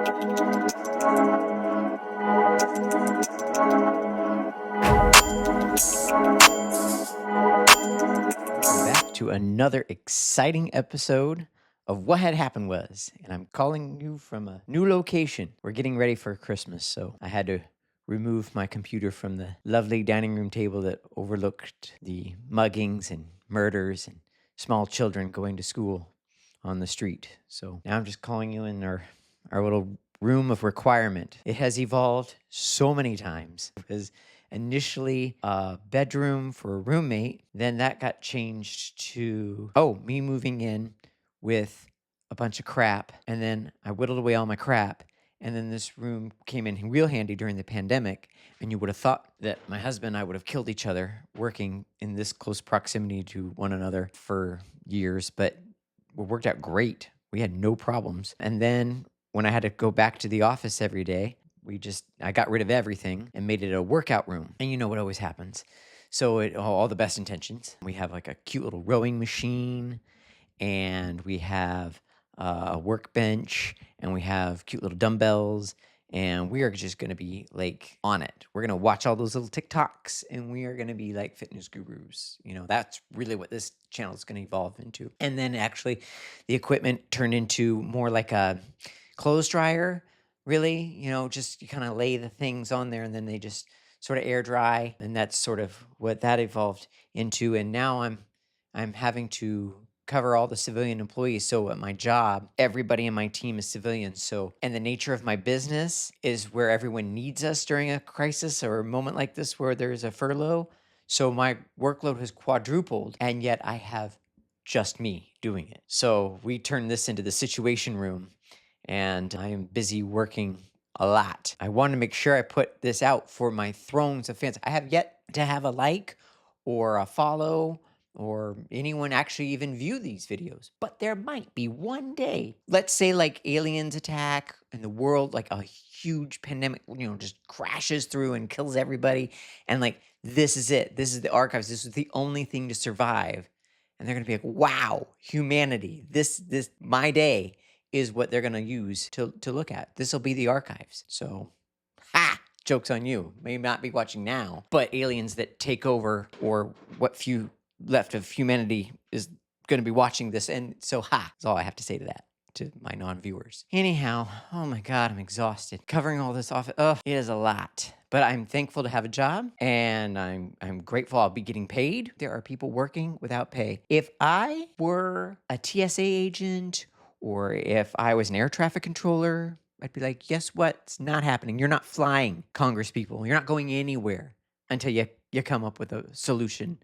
Welcome back to another exciting episode of What Had Happened Was. And I'm calling you from a new location. We're getting ready for Christmas, so I had to remove my computer from the lovely dining room table that overlooked the muggings and murders and small children going to school on the street. So now I'm just calling you in our little room of requirement. It has evolved so many times. It was initially a bedroom for a roommate. Then that got changed to, me moving in with a bunch of crap. And then I whittled away all my crap. And then this room came in real handy during the pandemic. And you would have thought that my husband and I would have killed each other working in this close proximity to one another for years. But it worked out great. We had no problems. And then when I had to go back to the office every day, I got rid of everything and made it a workout room. And you know what always happens. So all the best intentions. We have like a cute little rowing machine, and we have a workbench, and we have cute little dumbbells, and we are just going to be like on it. We're going to watch all those little TikToks, and we are going to be like fitness gurus. You know, that's really what this channel is going to evolve into. And then actually the equipment turned into more like a clothes dryer, really. You know, just you kind of lay the things on there and then they just sort of air dry. And that's sort of what that evolved into. And now I'm having to cover all the civilian employees. So at my job, everybody in my team is civilian. So, and the nature of my business is where everyone needs us during a crisis or a moment like this where there's a furlough. So my workload has quadrupled, and yet I have just me doing it. So we turned this into the situation room, and I am busy working a lot. I want to make sure I put this out for my thrones of fans. I have yet to have a like or a follow or anyone actually even view these videos, but there might be one day. Let's say like aliens attack and the world, like a huge pandemic, just crashes through and kills everybody. And like, this is it. This is the archives. This is the only thing to survive. And they're going to be like, wow, humanity, this, my day is what they're going to use to look at. This will be the archives. So, joke's on you. May not be watching now, but aliens that take over, or what few left of humanity is going to be watching this. And so, that's all I have to say to that, to my non-viewers. Anyhow, oh my God, I'm exhausted. Covering all this off, it is a lot. But I'm thankful to have a job, and I'm grateful I'll be getting paid. There are people working without pay. If I were a TSA agent, or if I was an air traffic controller, I'd be like, guess what? It's not happening. You're not flying, Congress people. You're not going anywhere until you come up with a solution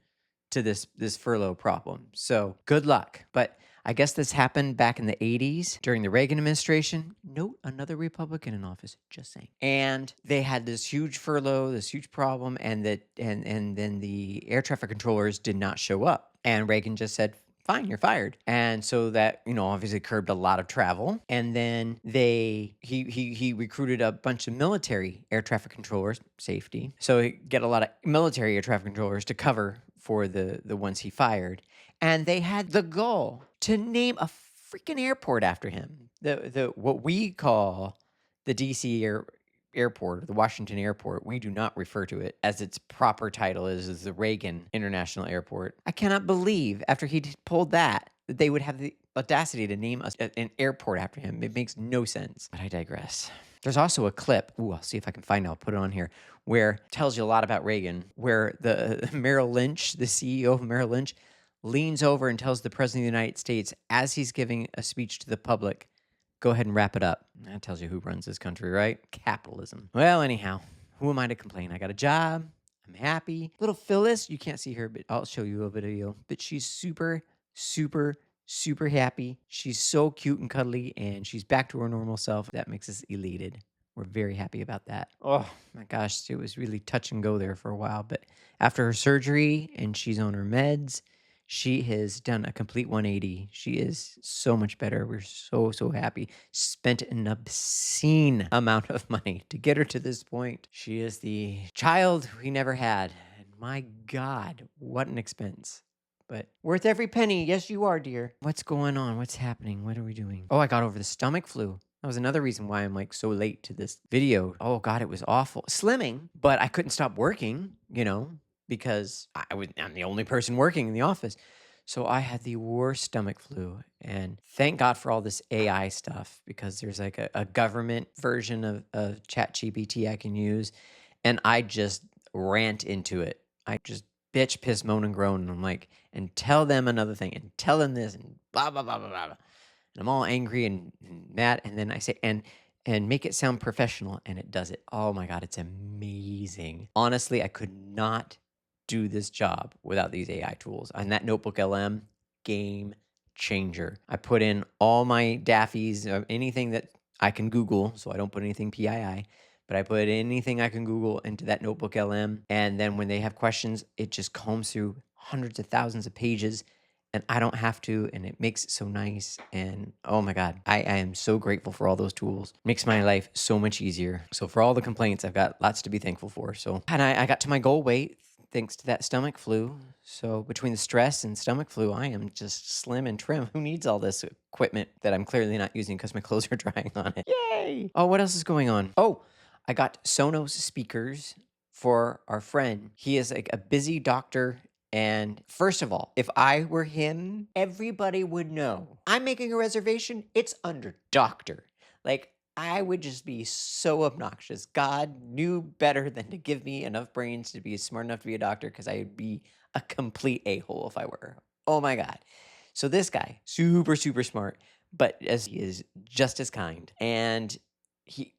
to this furlough problem. So good luck. But I guess this happened back in the 80s during the Reagan administration. Note, another Republican in office, just saying. And they had this huge furlough, this huge problem, and then the air traffic controllers did not show up. And Reagan just said, fine, you're fired. And so that, obviously curbed a lot of travel. And then he recruited a bunch of military air traffic controllers, safety. So he get a lot of military air traffic controllers to cover for the ones he fired. And they had the gall to name a freaking airport after him. The what we call the DC airport, or the Washington airport, we do not refer to it as its proper title is the Reagan International Airport. I cannot believe after he pulled that they would have the audacity to name an airport after him. It makes no sense, but I digress. There's also a clip, I'll see if I can find it, I'll put it on here, where it tells you a lot about Reagan, where the Merrill Lynch, the CEO of Merrill Lynch, leans over and tells the President of the United States, as he's giving a speech to the public, go ahead and wrap it up. That tells you who runs this country, right? Capitalism. Well, anyhow, who am I to complain? I got a job. I'm happy. Little Phyllis, you can't see her, but I'll show you a video. But she's super, super, super happy. She's so cute and cuddly, and she's back to her normal self. That makes us elated. We're very happy about that. Oh my gosh, it was really touch and go there for a while. But after her surgery and she's on her meds, she has done a complete 180. She is so much better. We're so, so happy. Spent an obscene amount of money to get her to this point. She is the child we never had. And my God, what an expense. But worth every penny. Yes, you are, dear. What's going on? What's happening? What are we doing? Oh, I got over the stomach flu. That was another reason why I'm like so late to this video. Oh God, it was awful. Slimming, but I couldn't stop working, because I'm the only person working in the office. So I had the worst stomach flu. And thank God for all this AI stuff because there's like a government version of ChatGPT I can use. And I just rant into it. I just bitch, piss, moan, and groan. And I'm like, and tell them another thing and tell them this and blah, blah, blah, blah, blah. And I'm all angry and mad, and then I say, and make it sound professional, and it does it. Oh my God, it's amazing. Honestly, I could not do this job without these AI tools. And that Notebook LM, game changer. I put in all my Daffies, anything that I can Google, so I don't put anything PII, but I put anything I can Google into that Notebook LM. And then when they have questions, it just combs through hundreds of thousands of pages and I don't have to, and it makes it so nice. And oh my God, I am so grateful for all those tools. Makes my life so much easier. So for all the complaints, I've got lots to be thankful for. So, and I got to my goal weight thanks to that stomach flu. So between the stress and stomach flu, I am just slim and trim. Who needs all this equipment that I'm clearly not using because my clothes are drying on it? Yay! Oh, what else is going on? Oh, I got Sonos speakers for our friend. He is like a busy doctor. And first of all, if I were him, everybody would know. I'm making a reservation, it's under doctor. Like, I would just be so obnoxious. God knew better than to give me enough brains to be smart enough to be a doctor because I would be a complete a-hole if I were. Oh my God. So this guy, super, super smart, but as he is just as kind. And he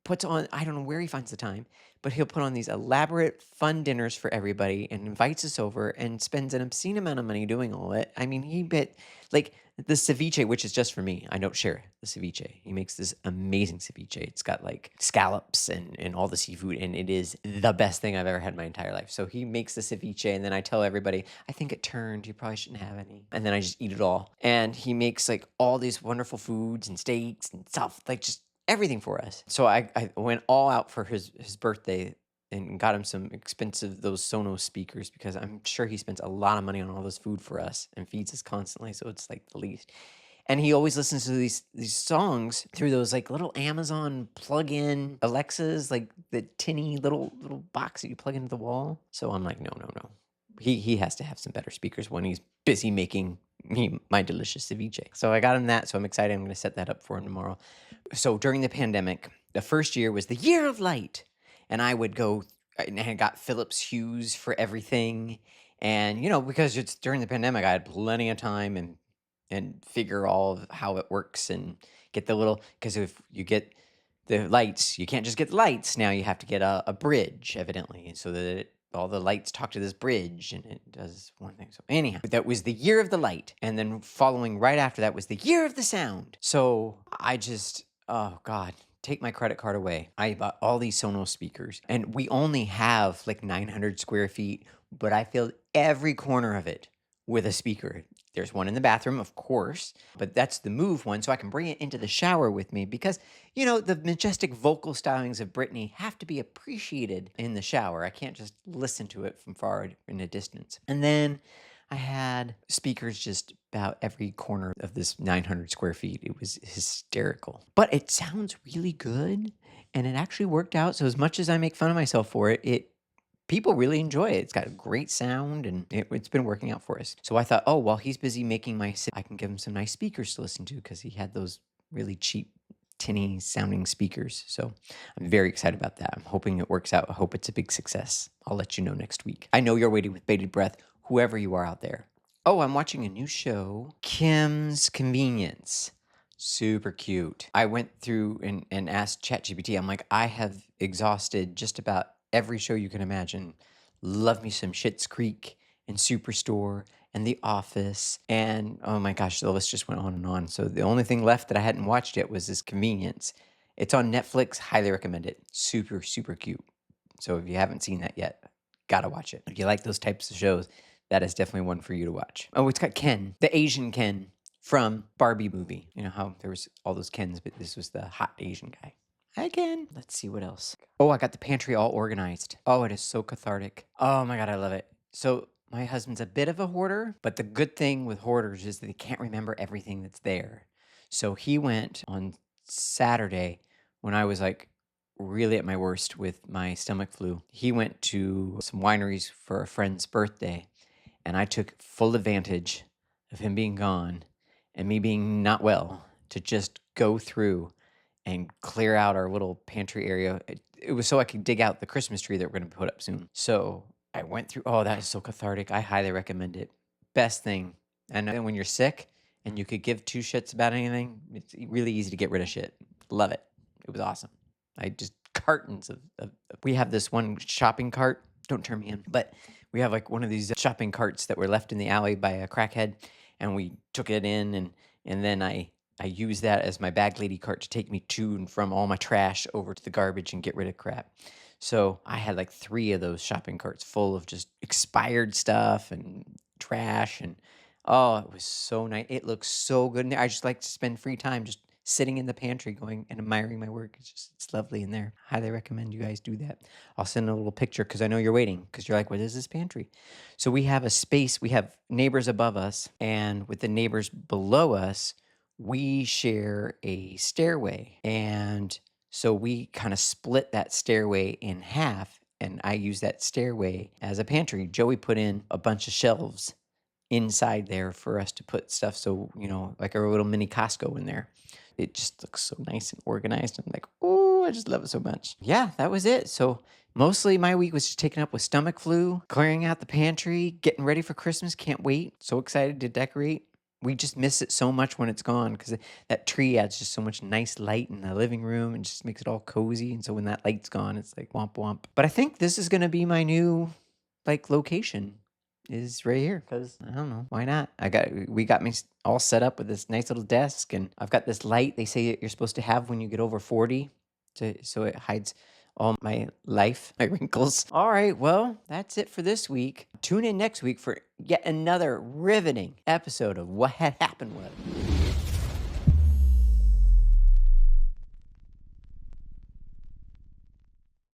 puts on, I don't know where he finds the time, but he'll put on these elaborate fun dinners for everybody and invites us over and spends an obscene amount of money doing all it. I mean, he bet like the ceviche, which is just for me. I don't share the ceviche. He makes this amazing ceviche. It's got like scallops and all the seafood, and it is the best thing I've ever had in my entire life. So he makes the ceviche, and then I tell everybody, I think it turned. You probably shouldn't have any. And then I just eat it all. And he makes like all these wonderful foods and steaks and stuff, like just everything for us. So I went all out for his birthday and got him some expensive those Sonos speakers because I'm sure he spends a lot of money on all this food for us and feeds us constantly. So it's like the least. And he always listens to these songs through those like little Amazon plug-in Alexas, like the tinny little box that you plug into the wall. So I'm like, no, no, no. He has to have some better speakers when he's busy making me my delicious ceviche. So I got him that. So I'm excited. I'm going to set that up for him tomorrow. So during the pandemic, the first year was the year of light. And I would go and I got Philips Hues for everything. And, because it's during the pandemic, I had plenty of time and figure all of how it works and get the little, because if you get the lights, you can't just get the lights. Now you have to get a bridge, evidently, so that all the lights talk to this bridge and it does one thing. So anyhow, that was the year of the light. And then following right after that was the year of the sound. So I just, oh God, take my credit card away. I bought all these Sonos speakers and we only have like 900 square feet, but I filled every corner of it with a speaker. There's one in the bathroom, of course, but that's the move one, so I can bring it into the shower with me because, the majestic vocal stylings of Britney have to be appreciated in the shower. I can't just listen to it from far in a distance. And then I had speakers just about every corner of this 900 square feet. It was hysterical. But it sounds really good, and it actually worked out. So as much as I make fun of myself for it people really enjoy it. It's got a great sound and it's been working out for us. So I thought, oh, while he's busy making I can give him some nice speakers to listen to because he had those really cheap, tinny sounding speakers. So I'm very excited about that. I'm hoping it works out. I hope it's a big success. I'll let you know next week. I know you're waiting with bated breath, whoever you are out there. Oh, I'm watching a new show, Kim's Convenience. Super cute. I went through and asked ChatGPT, I'm like, I have exhausted just about every show you can imagine. Love me some Schitt's Creek and Superstore and The Office. And oh my gosh, the list just went on and on. So the only thing left that I hadn't watched yet was this Convenience. It's on Netflix. Highly recommend it. Super, super cute. So if you haven't seen that yet, gotta watch it. If you like those types of shows, that is definitely one for you to watch. Oh, it's got Ken, the Asian Ken from Barbie movie. You know how there was all those Kens, but this was the hot Asian guy. Hi, Ken. Let's see what else. Oh, I got the pantry all organized. Oh, it is so cathartic. Oh my God, I love it. So my husband's a bit of a hoarder, but the good thing with hoarders is that they can't remember everything that's there. So he went on Saturday when I was like really at my worst with my stomach flu. He went to some wineries for a friend's birthday, and I took full advantage of him being gone and me being not well to just go through and clear out our little pantry area. It was so I could dig out the Christmas tree that we're going to put up soon. So I went through. Oh, that is so cathartic. I highly recommend it. Best thing. And then when you're sick and you could give two shits about anything, it's really easy to get rid of shit. Love it. It was awesome. I just cartons of we have this one shopping cart. Don't turn me in, but we have like one of these shopping carts that were left in the alley by a crackhead, and we took it in, and then I use that as my bag lady cart to take me to and from all my trash over to the garbage and get rid of crap. So I had like 3 of those shopping carts full of just expired stuff and trash, and oh, it was so nice. It looks so good in there. I just like to spend free time just sitting in the pantry going and admiring my work. It's lovely in there. Highly recommend you guys do that. I'll send a little picture because I know you're waiting because you're like, what is this pantry? So we have a space. We have neighbors above us, and with the neighbors below us, we share a stairway. And so we kind of split that stairway in half, and I use that stairway as a pantry. Joey put in a bunch of shelves inside there for us to put stuff. So, like a little mini Costco in there. It just looks so nice and organized. I'm like, oh, I just love it so much. Yeah, that was it. So mostly my week was just taken up with stomach flu, clearing out the pantry, getting ready for Christmas. Can't wait. So excited to decorate. We just miss it so much when it's gone because that tree adds just so much nice light in the living room and just makes it all cozy. And so when that light's gone, it's like womp womp. But I think this is going to be my new location is right here because I don't know why not. We got me all set up with this nice little desk, and I've got this light they say that you're supposed to have when you get over 40 so it hides all my life, my wrinkles. All right, well, that's it for this week. Tune in next week for yet another riveting episode of What Had Happened Was.